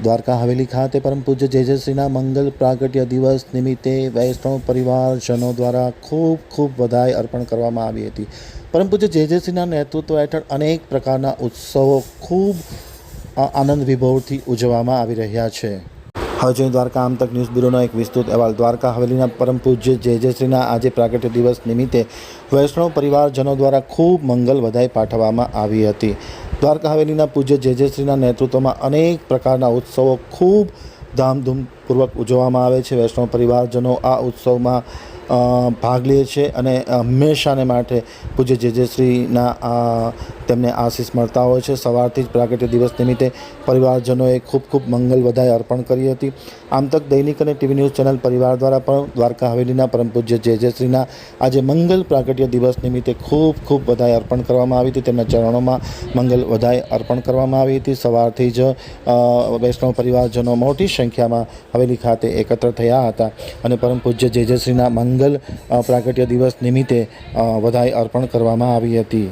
દ્વારકા હવેલી ખાતે પરમ પૂજ્ય જેજેશ્રીના મંગલ પ્રાગટ્ય દિવસ નિમિત્તે વૈષ્ણવ પરિવારજનો દ્વારા ખૂબ વધાઈ અર્પણ કરવામાં આવી હતી। પરમ પૂજ્ય જેજેશ્રીના નેતૃત્વ હેઠળ અનેક પ્રકારના ઉત્સવો ખૂબ આનંદ વિભવથી ઉજવવામાં આવી રહ્યા છે। હવે જોઈએ દ્વારકા આમતક ન્યૂઝ બ્યુરોનો એક વિસ્તૃત અહેવાલ। દ્વારકા હવેલીના પરમ પૂજ્ય જેજેશ્રીના આજે પ્રાગટ્ય દિવસ નિમિત્તે વૈષ્ણવ પરિવારજનો દ્વારા ખૂબ મંગલ વધાઈ પાઠવવામાં આવી હતી। દ્વારકા હવેલીના પૂજ્ય જેજેશ્રીના નેતૃત્વમાં અનેક પ્રકારના ઉત્સવો ખૂબ ધામધૂમપૂર્વક ઉજવવામાં આવે છે। વૈષ્ણવ પરિવારજનો આ ઉત્સવમાં ભાગ લે છે અને હંમેશાને માટે પૂજ્ય જેજેશ્રીના તેમને આશીષ મળતા હોય છે। સવારથી જ પ્રાગટ્ય દિવસ નિમિત્તે પરિવારજનોએ ખૂબ મંગલ વધાઈ અર્પણ કરી હતી। આમતક દૈનિક અને ટીવી ન્યૂઝ ચેનલ પરિવાર દ્વારા પણ દ્વારકા હવેલીના પરમ પૂજ્ય જેજેશ્રીના આજે મંગલ પ્રાગટ્ય દિવસ નિમિત્તે ખૂબ વધાઈ અર્પણ કરવામાં આવી હતી। તેમના ચરણોમાં મંગલ વધાઈ અર્પણ કરવામાં આવી હતી। સવારથી જ વૈષ્ણવ પરિવારજનો મોટી સંખ્યામાં હવેલી ખાતે એકત્ર થયા હતા અને પરમ પૂજ્ય જેજેશ્રીના મંગલ પ્રાગટ્ય દિવસ નિમિત્તે વધાઈ અર્પણ કરવામાં આવી હતી।